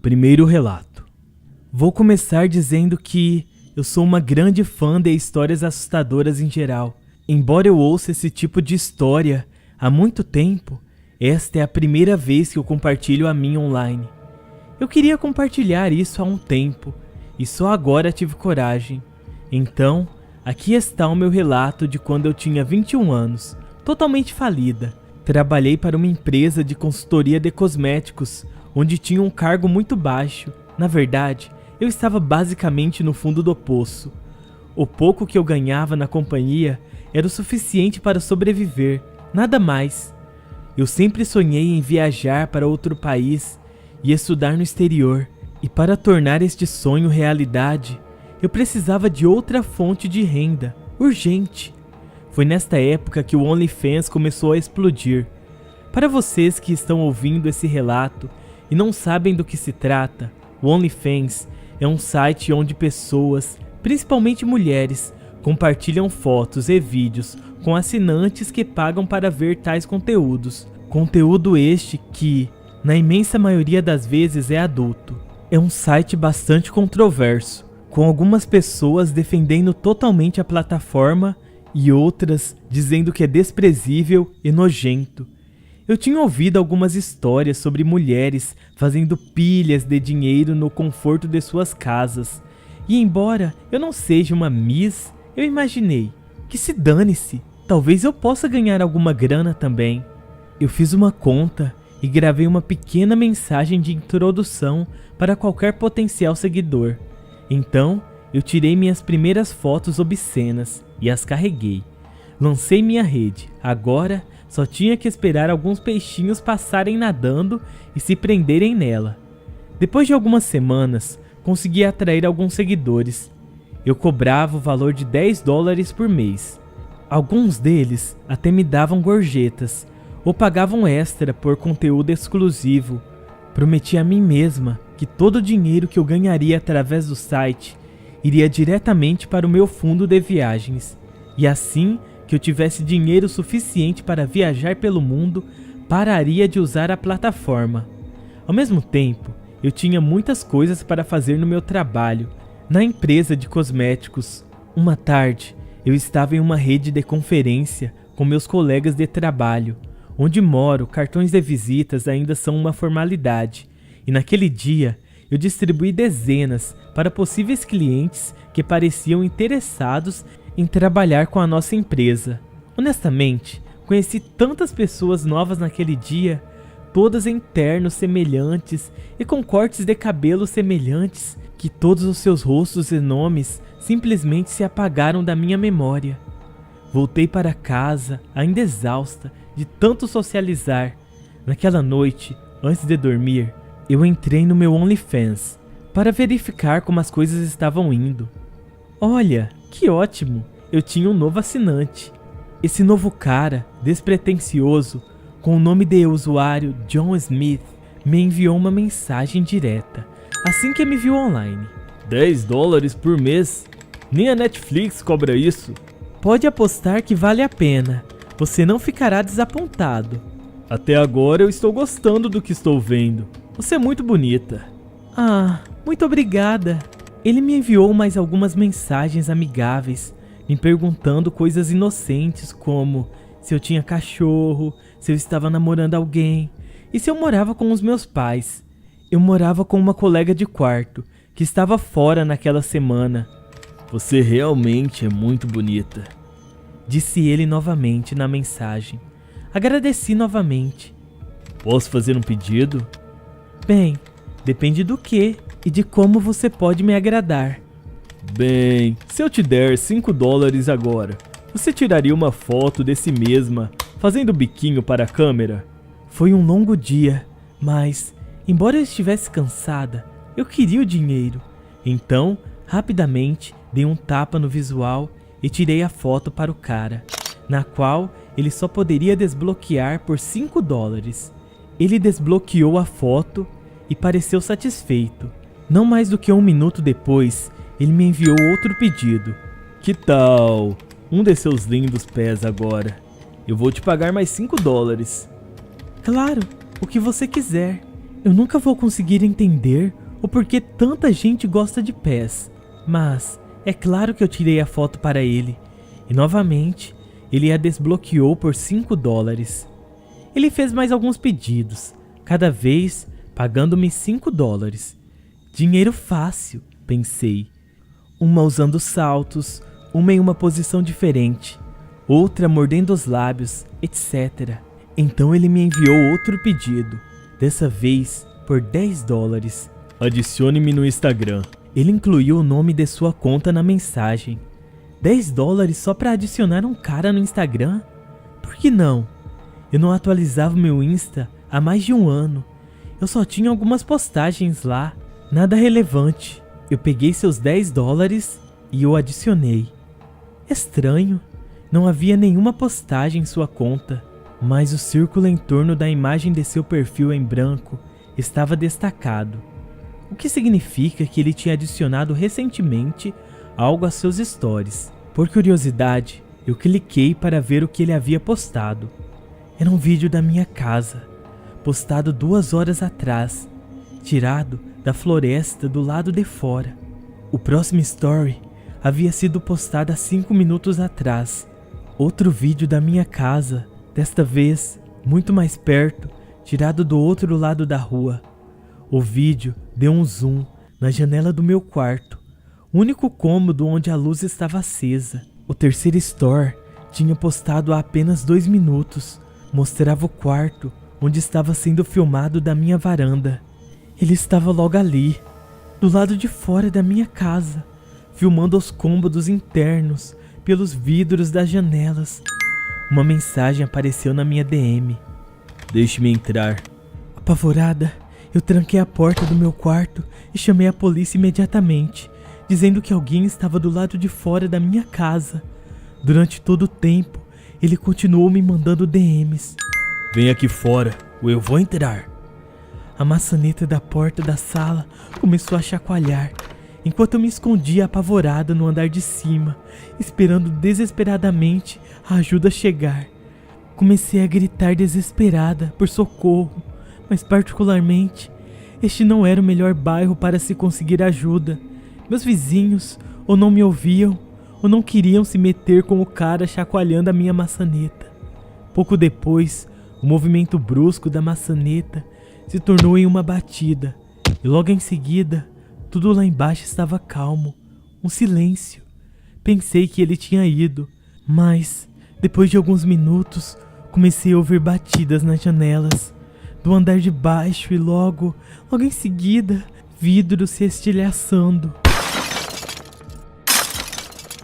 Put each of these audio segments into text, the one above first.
Primeiro relato. Vou começar dizendo que eu sou uma grande fã de histórias assustadoras em geral. Embora eu ouça esse tipo de história há muito tempo, esta é a primeira vez que eu compartilho a minha online. Eu queria compartilhar isso há um tempo e só agora tive coragem. Então, aqui está o meu relato de quando eu tinha 21 anos, totalmente falida. Trabalhei para uma empresa de consultoria de cosméticos, onde tinha um cargo muito baixo. Na verdade, eu estava basicamente no fundo do poço. O pouco que eu ganhava na companhia era o suficiente para sobreviver, nada mais. Eu sempre sonhei em viajar para outro país e estudar no exterior, e para tornar este sonho realidade, eu precisava de outra fonte de renda, urgente. Foi nesta época que o OnlyFans começou a explodir. Para vocês que estão ouvindo esse relato e não sabem do que se trata, o OnlyFans é um site onde pessoas, principalmente mulheres, compartilham fotos e vídeos com assinantes que pagam para ver tais conteúdos. Conteúdo este que, na imensa maioria das vezes, é adulto. É um site bastante controverso, com algumas pessoas defendendo totalmente a plataforma e outras dizendo que é desprezível e nojento. Eu tinha ouvido algumas histórias sobre mulheres fazendo pilhas de dinheiro no conforto de suas casas, e embora eu não seja uma Miss, eu imaginei que se dane-se, talvez eu possa ganhar alguma grana também. Eu fiz uma conta e gravei uma pequena mensagem de introdução para qualquer potencial seguidor. Então, eu tirei minhas primeiras fotos obscenas e as carreguei. Lancei minha rede. Agora, só tinha que esperar alguns peixinhos passarem nadando e se prenderem nela. Depois de algumas semanas, consegui atrair alguns seguidores. Eu cobrava o valor de $10 por mês. Alguns deles até me davam gorjetas ou pagavam extra por conteúdo exclusivo. Prometi a mim mesma que todo o dinheiro que eu ganharia através do site iria diretamente para o meu fundo de viagens. E assim que eu tivesse dinheiro suficiente para viajar pelo mundo, pararia de usar a plataforma. Ao mesmo tempo, eu tinha muitas coisas para fazer no meu trabalho, na empresa de cosméticos. Uma tarde, eu estava em uma rede de conferência com meus colegas de trabalho. Onde moro, cartões de visitas ainda são uma formalidade, e naquele dia eu distribuí dezenas para possíveis clientes que pareciam interessados em trabalhar com a nossa empresa. Honestamente, conheci tantas pessoas novas naquele dia, todas em ternos semelhantes e com cortes de cabelo semelhantes, que todos os seus rostos e nomes simplesmente se apagaram da minha memória. Voltei para casa, ainda exausta de tanto socializar. Naquela noite, antes de dormir, eu entrei no meu OnlyFans para verificar como as coisas estavam indo. Olha, que ótimo! Eu tinha um novo assinante. Esse novo cara, despretensioso, com o nome de usuário John Smith, me enviou uma mensagem direta assim que me viu online. $10 por mês? Nem a Netflix cobra isso. Pode apostar que vale a pena. Você não ficará desapontado. Até agora eu estou gostando do que estou vendo. Você é muito bonita. Ah, muito obrigada. Ele me enviou mais algumas mensagens amigáveis, me perguntando coisas inocentes como se eu tinha cachorro, se eu estava namorando alguém e se eu morava com os meus pais. Eu morava com uma colega de quarto que estava fora naquela semana. Você realmente é muito bonita, disse ele novamente na mensagem. Agradeci novamente. Posso fazer um pedido? Bem, depende do que e de como você pode me agradar. Bem, se eu te der $5 agora, você tiraria uma foto de si mesma, fazendo biquinho para a câmera? Foi um longo dia, mas, embora eu estivesse cansada, eu queria o dinheiro. Então, rapidamente, dei um tapa no visual e tirei a foto para o cara, na qual ele só poderia desbloquear por $5. Ele desbloqueou a foto e pareceu satisfeito. Não mais do que 1 minuto depois, ele me enviou outro pedido. Que tal um de seus lindos pés agora? Eu vou te pagar mais $5. Claro, o que você quiser. Eu nunca vou conseguir entender o porquê tanta gente gosta de pés, mas é claro que eu tirei a foto para ele e novamente ele a desbloqueou por $5. Ele fez mais alguns pedidos, cada vez pagando-me $5. Dinheiro fácil, pensei. Uma usando saltos, uma em uma posição diferente, outra mordendo os lábios, etc. Então ele me enviou outro pedido, dessa vez por $10. Adicione-me no Instagram. Ele incluiu o nome de sua conta na mensagem. $10 só para adicionar um cara no Instagram? Por que não? Eu não atualizava meu Insta há mais de um ano. Eu só tinha algumas postagens lá, nada relevante. Eu peguei seus $10 e o adicionei. Estranho, não havia nenhuma postagem em sua conta, mas o círculo em torno da imagem de seu perfil em branco estava destacado, o que significa que ele tinha adicionado recentemente algo a seus stories. Por curiosidade, eu cliquei para ver o que ele havia postado. Era um vídeo da minha casa, postado 2 horas atrás, tirado da floresta do lado de fora. O próximo story havia sido postado há 5 minutos atrás. Outro vídeo da minha casa, desta vez muito mais perto, tirado do outro lado da rua. O vídeo deu um zoom na janela do meu quarto, o único cômodo onde a luz estava acesa. O terceiro story tinha postado há apenas 2 minutos, mostrava o quarto onde estava sendo filmado da minha varanda. Ele estava logo ali, do lado de fora da minha casa, filmando os cômodos internos pelos vidros das janelas. Uma mensagem apareceu na minha DM. Deixe-me entrar. Apavorada, eu tranquei a porta do meu quarto e chamei a polícia imediatamente, dizendo que alguém estava do lado de fora da minha casa. Durante todo o tempo, ele continuou me mandando DMs. Vem aqui fora, ou eu vou entrar. A maçaneta da porta da sala começou a chacoalhar, enquanto eu me escondia apavorada no andar de cima, esperando desesperadamente a ajuda chegar. Comecei a gritar desesperada por socorro, mas particularmente, este não era o melhor bairro para se conseguir ajuda. Meus vizinhos ou não me ouviam, ou não queriam se meter com o cara chacoalhando a minha maçaneta. Pouco depois, o movimento brusco da maçaneta se tornou em uma batida, e logo em seguida, tudo lá embaixo estava calmo, um silêncio. Pensei que ele tinha ido, mas, depois de alguns minutos, comecei a ouvir batidas nas janelas do andar de baixo e logo em seguida, vidros se estilhaçando.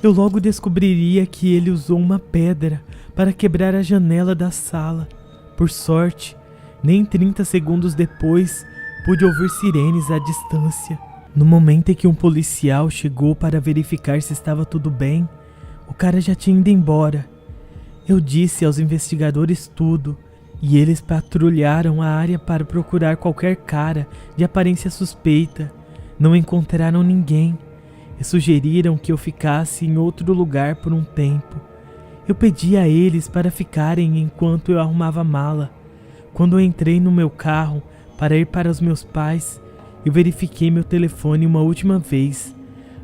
Eu logo descobriria que ele usou uma pedra para quebrar a janela da sala. Por sorte, nem 30 segundos depois, pude ouvir sirenes à distância. No momento em que um policial chegou para verificar se estava tudo bem, o cara já tinha ido embora. Eu disse aos investigadores tudo, e eles patrulharam a área para procurar qualquer cara de aparência suspeita. Não encontraram ninguém e sugeriram que eu ficasse em outro lugar por um tempo. Eu pedi a eles para ficarem enquanto eu arrumava a mala. Quando eu entrei no meu carro para ir para os meus pais, eu verifiquei meu telefone uma última vez.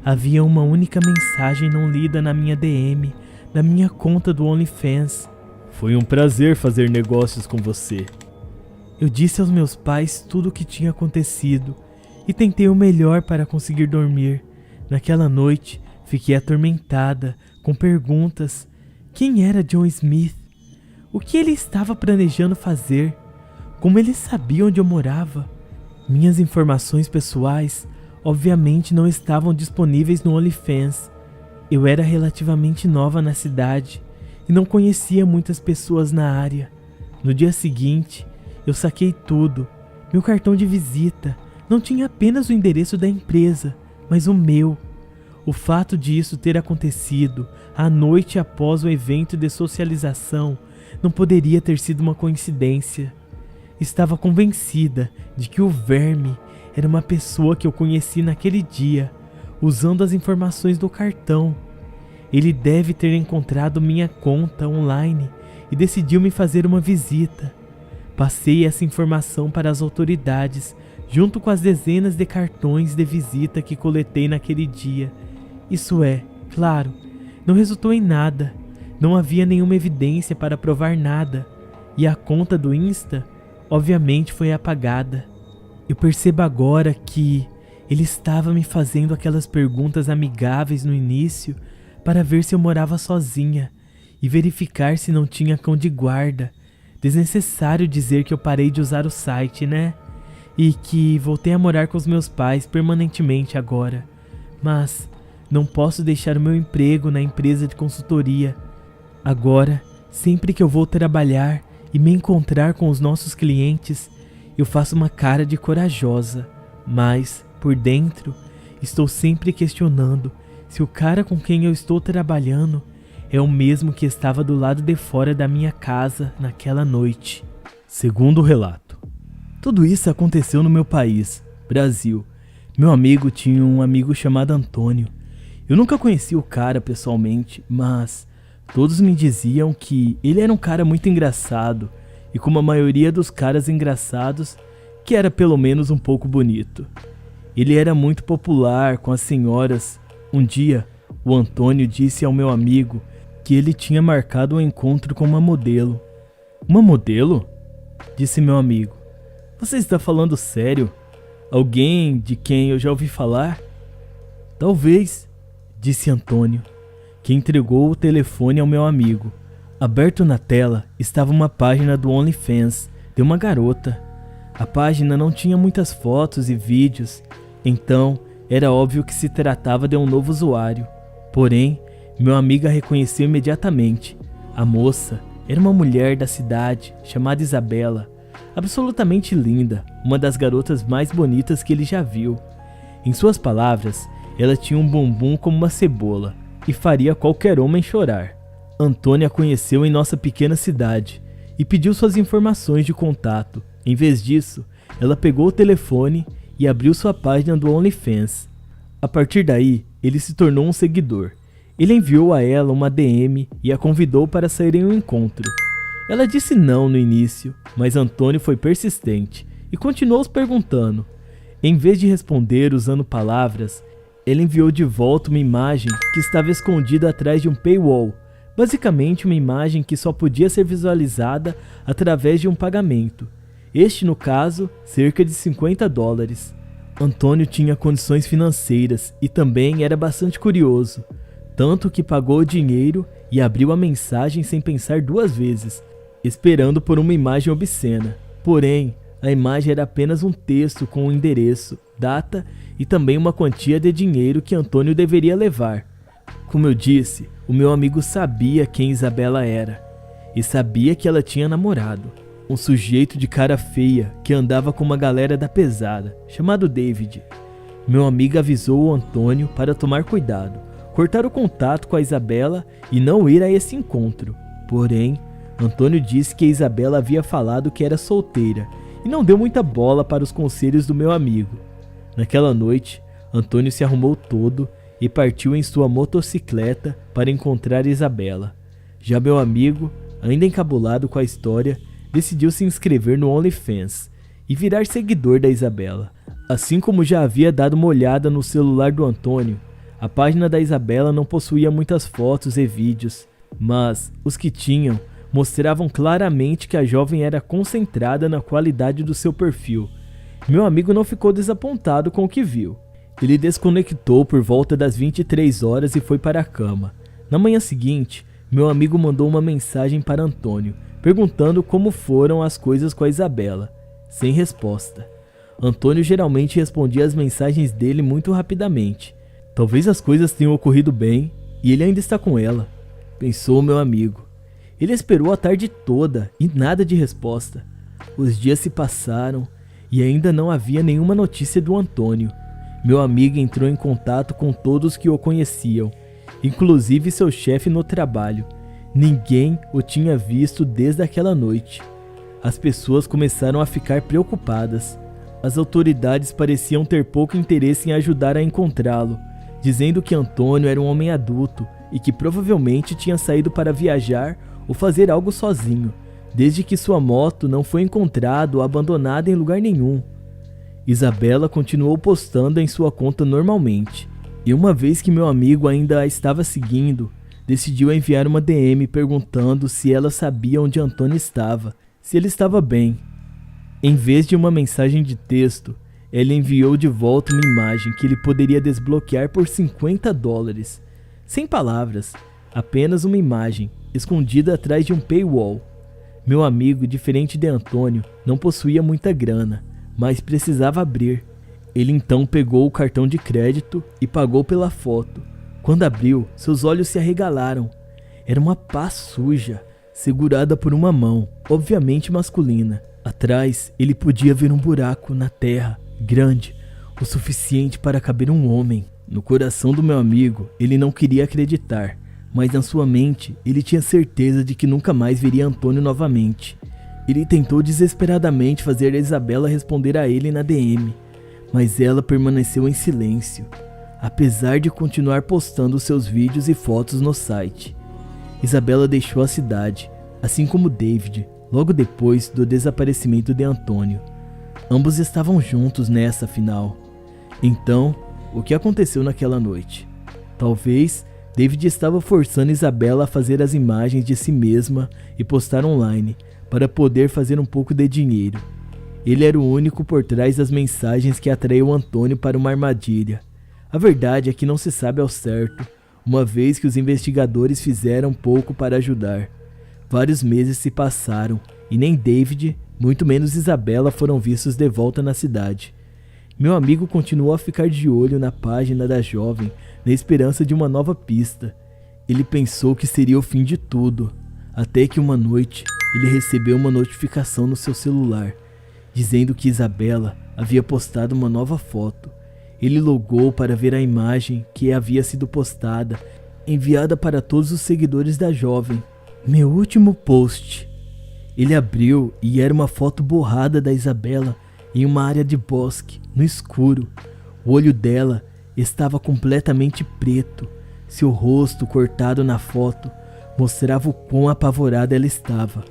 Havia uma única mensagem não lida na minha DM, da minha conta do OnlyFans. Foi um prazer fazer negócios com você. Eu disse aos meus pais tudo o que tinha acontecido e tentei o melhor para conseguir dormir. Naquela noite, fiquei atormentada com perguntas. Quem era John Smith? O que ele estava planejando fazer? Como ele sabia onde eu morava? Minhas informações pessoais, obviamente, não estavam disponíveis no OnlyFans. Eu era relativamente nova na cidade e não conhecia muitas pessoas na área. No dia seguinte, eu saquei tudo. Meu cartão de visita não tinha apenas o endereço da empresa, mas o meu. O fato de isso ter acontecido à noite após o evento de socialização não poderia ter sido uma coincidência. Estava convencida de que o verme era uma pessoa que eu conheci naquele dia, usando as informações do cartão. Ele deve ter encontrado minha conta online e decidiu me fazer uma visita. Passei essa informação para as autoridades, junto com as dezenas de cartões de visita que coletei naquele dia. Isso é, claro, não resultou em nada. Não havia nenhuma evidência para provar nada. E a conta do Insta, obviamente, foi apagada. Eu percebo agora que ele estava me fazendo aquelas perguntas amigáveis no início para ver se eu morava sozinha e verificar se não tinha cão de guarda. Desnecessário dizer que eu parei de usar o site, né? E que voltei a morar com os meus pais permanentemente agora. Mas não posso deixar o meu emprego na empresa de consultoria. Agora, sempre que eu vou trabalhar e me encontrar com os nossos clientes, eu faço uma cara de corajosa, mas, por dentro, estou sempre questionando se o cara com quem eu estou trabalhando é o mesmo que estava do lado de fora da minha casa naquela noite. Segundo o relato, tudo isso aconteceu no meu país, Brasil. Meu amigo tinha um amigo chamado Antônio. Eu nunca conheci o cara pessoalmente, mas todos me diziam que ele era um cara muito engraçado e, como a maioria dos caras engraçados, que era pelo menos um pouco bonito. Ele era muito popular com as senhoras. Um dia, o Antônio disse ao meu amigo que ele tinha marcado um encontro com uma modelo. Uma modelo? Disse meu amigo. Você está falando sério? Alguém de quem eu já ouvi falar? Talvez, disse Antônio, que entregou o telefone ao meu amigo. Aberto na tela estava uma página do OnlyFans de uma garota. A página não tinha muitas fotos e vídeos, então era óbvio que se tratava de um novo usuário. Porém, meu amigo a reconheceu imediatamente. A moça era uma mulher da cidade chamada Isabela, absolutamente linda, uma das garotas mais bonitas que ele já viu. Em suas palavras, ela tinha um bumbum como uma cebola e faria qualquer homem chorar. Antônio a conheceu em nossa pequena cidade e pediu suas informações de contato. Em vez disso, ela pegou o telefone e abriu sua página do OnlyFans. A partir daí, ele se tornou um seguidor. Ele enviou a ela uma DM e a convidou para sair em um encontro. Ela disse não no início, mas Antônio foi persistente e continuou perguntando. Em vez de responder usando palavras, ele enviou de volta uma imagem que estava escondida atrás de um paywall, basicamente uma imagem que só podia ser visualizada através de um pagamento. Este, no caso, cerca de $50. Antônio tinha condições financeiras e também era bastante curioso, tanto que pagou o dinheiro e abriu a mensagem sem pensar duas vezes, esperando por uma imagem obscena. Porém, a imagem era apenas um texto com um endereço, data e também uma quantia de dinheiro que Antônio deveria levar. Como eu disse, o meu amigo sabia quem Isabela era e sabia que ela tinha namorado. Um sujeito de cara feia que andava com uma galera da pesada, chamado David. Meu amigo avisou o Antônio para tomar cuidado, cortar o contato com a Isabela e não ir a esse encontro. Porém, Antônio disse que a Isabela havia falado que era solteira e não deu muita bola para os conselhos do meu amigo. Naquela noite, Antônio se arrumou todo e partiu em sua motocicleta para encontrar Isabela. Já meu amigo, ainda encabulado com a história, decidiu se inscrever no OnlyFans e virar seguidor da Isabela. Assim como já havia dado uma olhada no celular do Antônio, a página da Isabela não possuía muitas fotos e vídeos, mas os que tinham mostravam claramente que a jovem era concentrada na qualidade do seu perfil. Meu amigo não ficou desapontado com o que viu. Ele desconectou por volta das 23 horas e foi para a cama. Na manhã seguinte, meu amigo mandou uma mensagem para Antônio, perguntando como foram as coisas com a Isabela, sem resposta. Antônio geralmente respondia as mensagens dele muito rapidamente. Talvez as coisas tenham ocorrido bem e ele ainda está com ela, pensou meu amigo. Ele esperou a tarde toda e nada de resposta. Os dias se passaram e ainda não havia nenhuma notícia do Antônio. Meu amigo entrou em contato com todos que o conheciam, inclusive seu chefe no trabalho. Ninguém o tinha visto desde aquela noite. As pessoas começaram a ficar preocupadas. As autoridades pareciam ter pouco interesse em ajudar a encontrá-lo, dizendo que Antônio era um homem adulto e que provavelmente tinha saído para viajar ou fazer algo sozinho, desde que sua moto não foi encontrada ou abandonada em lugar nenhum. Isabela continuou postando em sua conta normalmente, e uma vez que meu amigo ainda a estava seguindo, decidiu enviar uma DM perguntando se ela sabia onde Antônio estava, se ele estava bem. Em vez de uma mensagem de texto, ela enviou de volta uma imagem que ele poderia desbloquear por $50. Sem palavras, apenas uma imagem, escondida atrás de um paywall. Meu amigo, diferente de Antônio, não possuía muita grana, mas precisava abrir. Ele então pegou o cartão de crédito e pagou pela foto. Quando abriu, seus olhos se arregalaram. Era uma pá suja, segurada por uma mão, obviamente masculina. Atrás, ele podia ver um buraco na terra, grande, o suficiente para caber um homem. No coração do meu amigo, ele não queria acreditar, mas na sua mente, ele tinha certeza de que nunca mais veria Antônio novamente. Ele tentou desesperadamente fazer a Isabela responder a ele na DM, mas ela permaneceu em silêncio, apesar de continuar postando seus vídeos e fotos no site. Isabela deixou a cidade, assim como David, logo depois do desaparecimento de Antônio. Ambos estavam juntos nessa afinal. Então, o que aconteceu naquela noite? Talvez David estava forçando Isabela a fazer as imagens de si mesma e postar online, para poder fazer um pouco de dinheiro. Ele era o único por trás das mensagens que atraiu Antônio para uma armadilha. A verdade é que não se sabe ao certo, uma vez que os investigadores fizeram pouco para ajudar. Vários meses se passaram e nem David, muito menos Isabela, foram vistos de volta na cidade. Meu amigo continuou a ficar de olho na página da jovem, na esperança de uma nova pista. Ele pensou que seria o fim de tudo, até que uma noite ele recebeu uma notificação no seu celular, dizendo que Isabela havia postado uma nova foto. Ele logou para ver a imagem que havia sido postada, enviada para todos os seguidores da jovem. Meu último post. Ele abriu e era uma foto borrada da Isabela em uma área de bosque, no escuro. O olho dela estava completamente preto. Seu rosto, cortado na foto, mostrava o quão apavorada ela estava.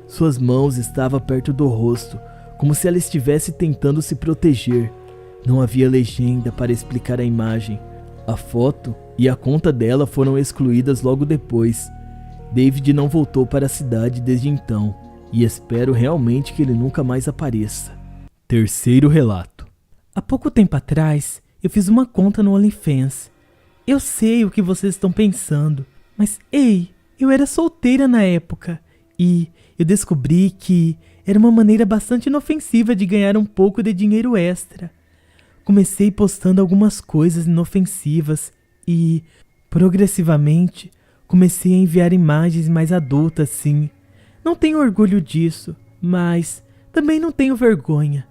Suas mãos estavam perto do rosto, como se ela estivesse tentando se proteger. Não havia legenda para explicar a imagem. A foto e a conta dela foram excluídas logo depois. David não voltou para a cidade desde então, e espero realmente que ele nunca mais apareça. Terceiro relato. Há pouco tempo atrás, eu fiz uma conta no OnlyFans. Eu sei o que vocês estão pensando, mas ei, eu era solteira na época, e eu descobri que era uma maneira bastante inofensiva de ganhar um pouco de dinheiro extra. Comecei postando algumas coisas inofensivas e, progressivamente, comecei a enviar imagens mais adultas, sim. Não tenho orgulho disso, mas também não tenho vergonha.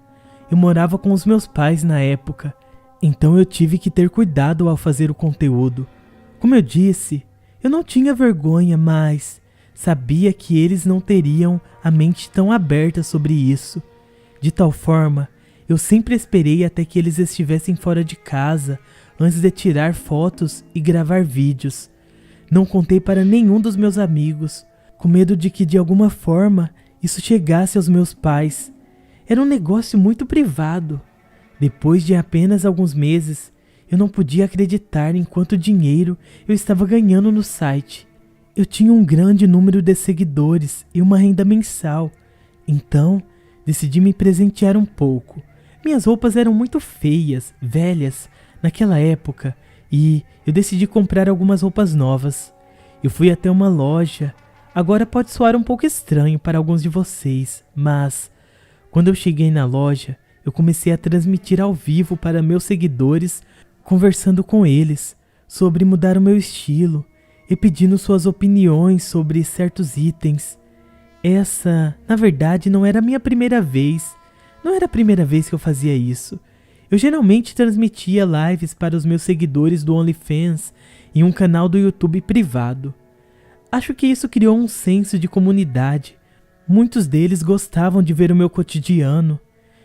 Eu morava com os meus pais na época, então eu tive que ter cuidado ao fazer o conteúdo. Como eu disse, eu não tinha vergonha, mas sabia que eles não teriam a mente tão aberta sobre isso. De tal forma, eu sempre esperei até que eles estivessem fora de casa antes de tirar fotos e gravar vídeos. Não contei para nenhum dos meus amigos, com medo de que de alguma forma isso chegasse aos meus pais. Era um negócio muito privado. Depois de apenas alguns meses, eu não podia acreditar em quanto dinheiro eu estava ganhando no site. Eu tinha um grande número de seguidores e uma renda mensal, então decidi me presentear um pouco. Minhas roupas eram muito feias, velhas, naquela época, e eu decidi comprar algumas roupas novas. Eu fui até uma loja. Agora pode soar um pouco estranho para alguns de vocês, mas quando eu cheguei na loja, eu comecei a transmitir ao vivo para meus seguidores, conversando com eles sobre mudar o meu estilo e pedindo suas opiniões sobre certos itens. Essa, na verdade, não era a minha primeira vez. Não era a primeira vez que eu fazia isso. Eu geralmente transmitia lives para os meus seguidores do OnlyFans em um canal do YouTube privado. Acho que isso criou um senso de comunidade. Muitos deles gostavam de ver o meu cotidiano.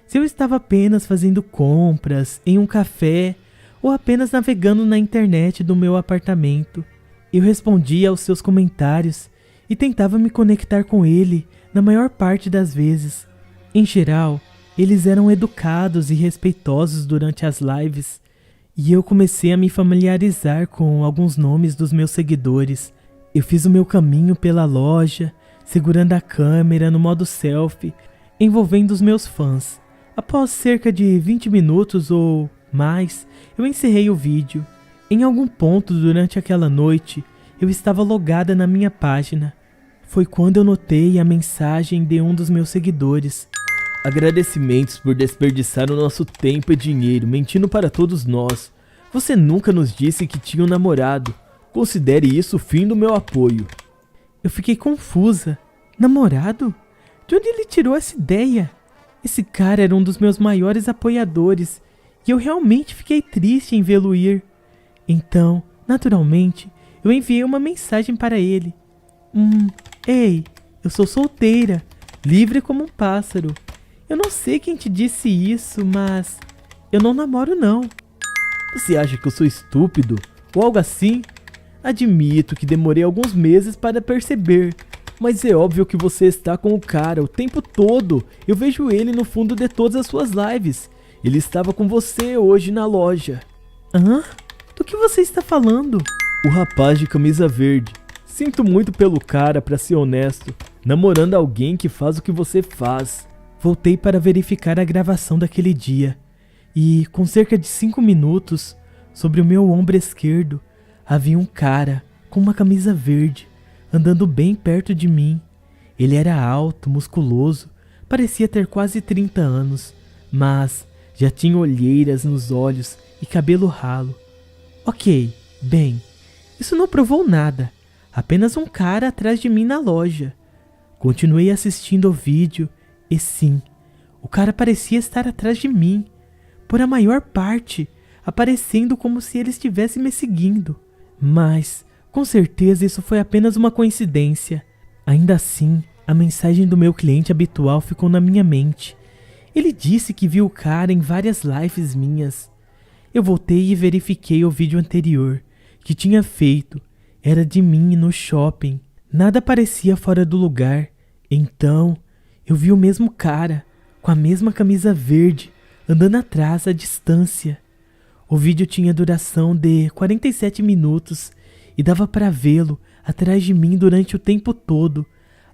Se eu estava apenas fazendo compras em um café ou apenas navegando na internet do meu apartamento, eu respondia aos seus comentários e tentava me conectar com ele na maior parte das vezes. Em geral, eles eram educados e respeitosos durante as lives, e eu comecei a me familiarizar com alguns nomes dos meus seguidores. Eu fiz o meu caminho pela loja, segurando a câmera no modo selfie, envolvendo os meus fãs. Após cerca de 20 minutos ou mais, eu encerrei o vídeo. Em algum ponto durante aquela noite, eu estava logada na minha página. Foi quando eu notei a mensagem de um dos meus seguidores. Agradecimentos por desperdiçar o nosso tempo e dinheiro mentindo para todos nós. Você nunca nos disse que tinha um namorado. Considere isso o fim do meu apoio. Eu fiquei confusa. Namorado? De onde ele tirou essa ideia? Esse cara era um dos meus maiores apoiadores e eu realmente fiquei triste em vê-lo ir. Então, naturalmente, eu enviei uma mensagem para ele. Ei, eu sou solteira, livre como um pássaro. Eu não sei quem te disse isso, mas eu não namoro não. Você acha que eu sou estúpido? Ou algo assim? Admito que demorei alguns meses para perceber, mas é óbvio que você está com o cara o tempo todo. Eu vejo ele no fundo de todas as suas lives. Ele estava com você hoje na loja. Hã? Do que você está falando? O rapaz de camisa verde. Sinto muito pelo cara, pra ser honesto. Namorando alguém que faz o que você faz. Voltei para verificar a gravação daquele dia. E, com cerca de 5 minutos, sobre o meu ombro esquerdo, havia um cara com uma camisa verde, andando bem perto de mim. Ele era alto, musculoso, parecia ter quase 30 anos, mas já tinha olheiras nos olhos e cabelo ralo. Ok, bem, isso não provou nada, apenas um cara atrás de mim na loja. Continuei assistindo ao vídeo e sim, o cara parecia estar atrás de mim, por a maior parte, aparecendo como se ele estivesse me seguindo. Mas, com certeza isso foi apenas uma coincidência. Ainda assim, a mensagem do meu cliente habitual ficou na minha mente. Ele disse que viu o cara em várias lives minhas. Eu voltei e verifiquei o vídeo anterior, que tinha feito. Era de mim no shopping. Nada parecia fora do lugar. Então, eu vi o mesmo cara, com a mesma camisa verde, andando atrás à distância. O vídeo tinha duração de 47 minutos e dava para vê-lo atrás de mim durante o tempo todo,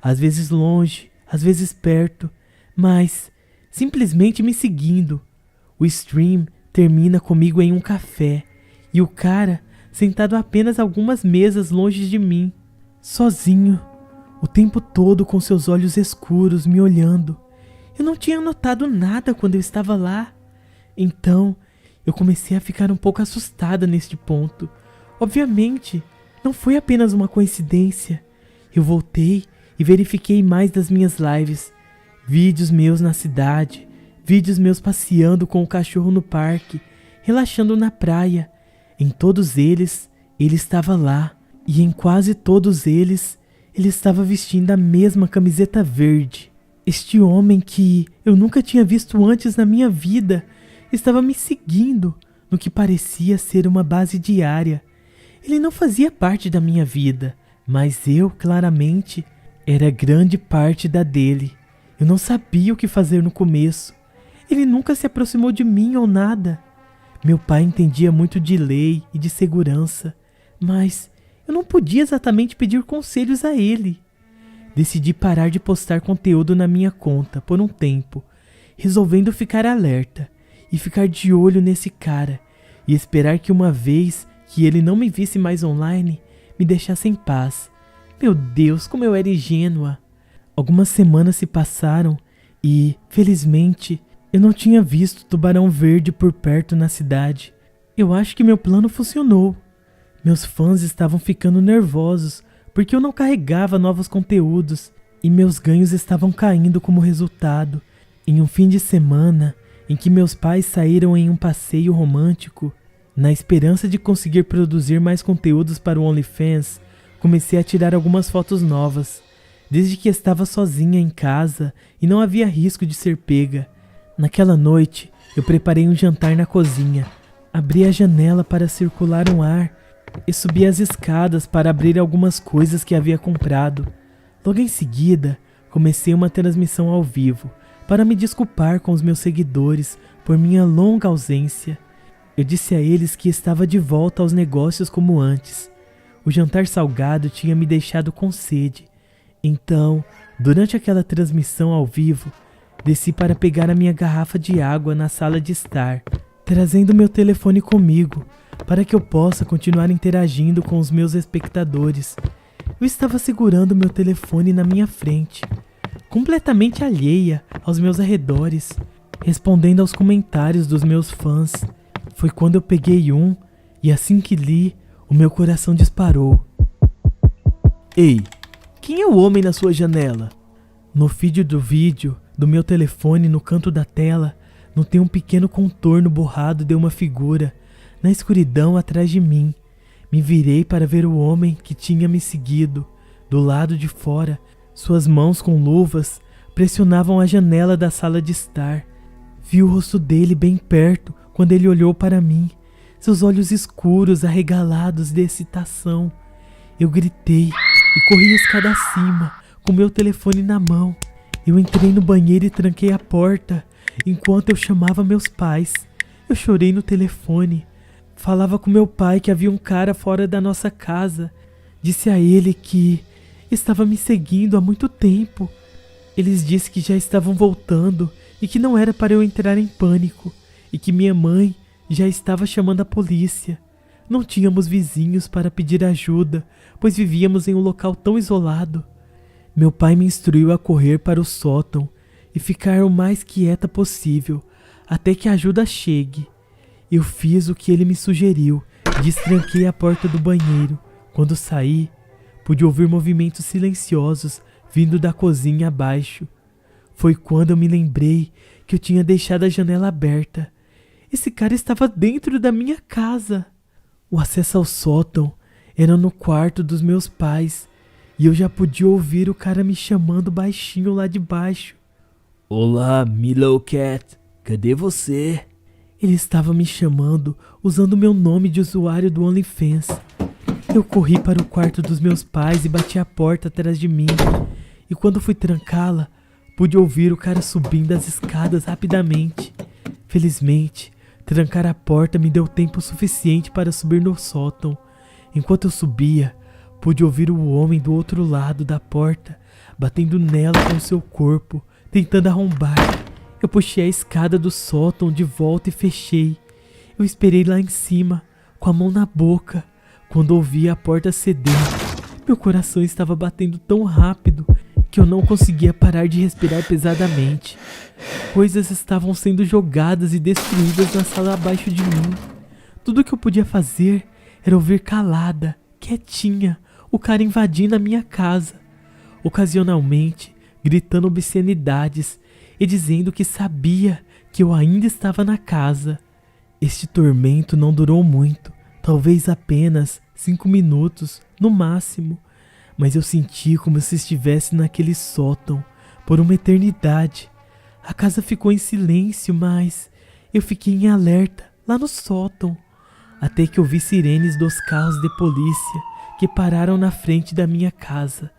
às vezes longe, às vezes perto, mas simplesmente me seguindo. O stream termina comigo em um café e o cara sentado a apenas algumas mesas longe de mim, sozinho, o tempo todo com seus olhos escuros me olhando. Eu não tinha notado nada quando eu estava lá. Então, eu comecei a ficar um pouco assustada neste ponto. Obviamente, não foi apenas uma coincidência. Eu voltei e verifiquei mais das minhas lives. Vídeos meus na cidade, vídeos meus passeando com o cachorro no parque, relaxando na praia. Em todos eles, ele estava lá. E em quase todos eles, ele estava vestindo a mesma camiseta verde. Este homem que eu nunca tinha visto antes na minha vida estava me seguindo no que parecia ser uma base diária. Ele não fazia parte da minha vida, mas eu, claramente, era grande parte da dele. Eu não sabia o que fazer no começo. Ele nunca se aproximou de mim ou nada. Meu pai entendia muito de lei e de segurança, mas eu não podia exatamente pedir conselhos a ele. Decidi parar de postar conteúdo na minha conta por um tempo, resolvendo ficar alerta e ficar de olho nesse cara e esperar que uma vez que ele não me visse mais online, me deixasse em paz. Meu Deus, como eu era ingênua! Algumas semanas se passaram e, felizmente, eu não tinha visto tubarão verde por perto na cidade. Eu acho que meu plano funcionou. Meus fãs estavam ficando nervosos porque eu não carregava novos conteúdos e meus ganhos estavam caindo como resultado. Em um fim de semana em que meus pais saíram em um passeio romântico, na esperança de conseguir produzir mais conteúdos para o OnlyFans, comecei a tirar algumas fotos novas. Desde que estava sozinha em casa e não havia risco de ser pega. Naquela noite, eu preparei um jantar na cozinha. Abri a janela para circular um ar e subi as escadas para abrir algumas coisas que havia comprado. Logo em seguida, comecei uma transmissão ao vivo para me desculpar com os meus seguidores por minha longa ausência. Eu disse a eles que estava de volta aos negócios como antes. O jantar salgado tinha me deixado com sede. Então, durante aquela transmissão ao vivo, desci para pegar a minha garrafa de água na sala de estar, trazendo meu telefone comigo para que eu possa continuar interagindo com os meus espectadores. Eu estava segurando meu telefone na minha frente, completamente alheia aos meus arredores, respondendo aos comentários dos meus fãs. Foi quando eu peguei um e assim que li, o meu coração disparou. Ei, quem é o homem na sua janela? No feed do vídeo, do meu telefone no canto da tela, notei um pequeno contorno borrado de uma figura na escuridão atrás de mim. Me virei para ver o homem que tinha me seguido. Do lado de fora, suas mãos com luvas pressionavam a janela da sala de estar. Vi o rosto dele bem perto quando ele olhou para mim, seus olhos escuros arregalados de excitação. Eu gritei e corri a escada acima, com meu telefone na mão. Eu entrei no banheiro e tranquei a porta, enquanto eu chamava meus pais. Eu chorei no telefone. Falava com meu pai que havia um cara fora da nossa casa. Disse a ele que estava me seguindo há muito tempo. Eles disseram que já estavam voltando e que não era para eu entrar em pânico, e que minha mãe já estava chamando a polícia. Não tínhamos vizinhos para pedir ajuda, pois vivíamos em um local tão isolado. Meu pai me instruiu a correr para o sótão e ficar o mais quieta possível, até que a ajuda chegue. Eu fiz o que ele me sugeriu, destranquei a porta do banheiro. Quando saí, pude ouvir movimentos silenciosos vindo da cozinha abaixo. Foi quando eu me lembrei que eu tinha deixado a janela aberta. Esse cara estava dentro da minha casa. O acesso ao sótão era no quarto dos meus pais, e eu já podia ouvir o cara me chamando baixinho lá de baixo. Olá, Millowcat, cadê você? Ele estava me chamando usando meu nome de usuário do OnlyFans. Eu corri para o quarto dos meus pais e bati a porta atrás de mim. E quando fui trancá-la, pude ouvir o cara subindo as escadas rapidamente. Felizmente, trancar a porta me deu tempo suficiente para subir no sótão. Enquanto eu subia, pude ouvir o homem do outro lado da porta, batendo nela com seu corpo, tentando arrombar. Eu puxei a escada do sótão de volta e fechei. Eu esperei lá em cima, com a mão na boca, quando ouvi a porta ceder. Meu coração estava batendo tão rápido que eu não conseguia parar de respirar pesadamente. Coisas estavam sendo jogadas e destruídas na sala abaixo de mim. Tudo que eu podia fazer era ouvir calada, quietinha, o cara invadindo a minha casa, ocasionalmente gritando obscenidades e dizendo que sabia que eu ainda estava na casa. Este tormento não durou muito, talvez apenas 5 minutos, no máximo, mas eu senti como se estivesse naquele sótão por uma eternidade. A casa ficou em silêncio, mas eu fiquei em alerta lá no sótão, até que ouvi sirenes dos carros de polícia que pararam na frente da minha casa.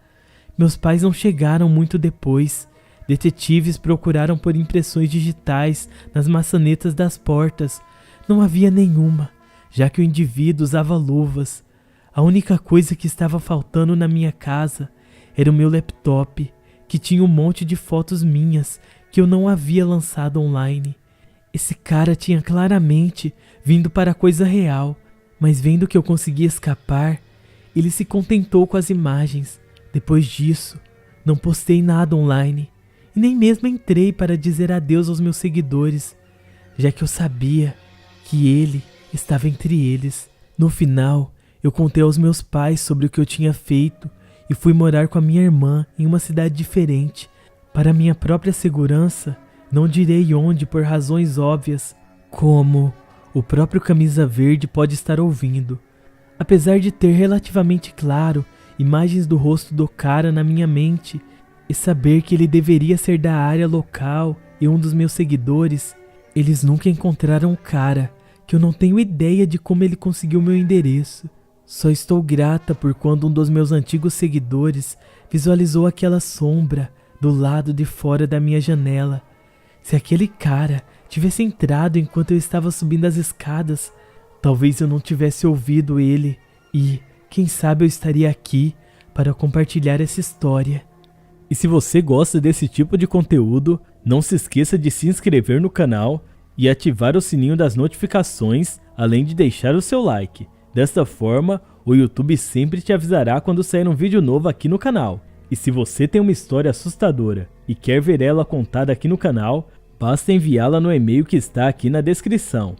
Meus pais não chegaram muito depois. Detetives procuraram por impressões digitais nas maçanetas das portas. Não havia nenhuma, já que o indivíduo usava luvas. A única coisa que estava faltando na minha casa era o meu laptop, que tinha um monte de fotos minhas que eu não havia lançado online. Esse cara tinha claramente vindo para a coisa real, mas vendo que eu conseguia escapar, ele se contentou com as imagens. Depois disso, não postei nada online e nem mesmo entrei para dizer adeus aos meus seguidores, já que eu sabia que ele estava entre eles. No final, eu contei aos meus pais sobre o que eu tinha feito e fui morar com a minha irmã em uma cidade diferente. Para minha própria segurança, não direi onde por razões óbvias, como o próprio Camisa Verde pode estar ouvindo. Apesar de ter relativamente claro imagens do rosto do cara na minha mente e saber que ele deveria ser da área local e um dos meus seguidores, eles nunca encontraram o cara, que eu não tenho ideia de como ele conseguiu meu endereço. Só estou grata por quando um dos meus antigos seguidores visualizou aquela sombra do lado de fora da minha janela. Se aquele cara tivesse entrado enquanto eu estava subindo as escadas, talvez eu não tivesse ouvido ele e, quem sabe, eu estaria aqui para compartilhar essa história. E se você gosta desse tipo de conteúdo, não se esqueça de se inscrever no canal e ativar o sininho das notificações, além de deixar o seu like. Desta forma, o YouTube sempre te avisará quando sair um vídeo novo aqui no canal. E se você tem uma história assustadora e quer ver ela contada aqui no canal, basta enviá-la no e-mail que está aqui na descrição.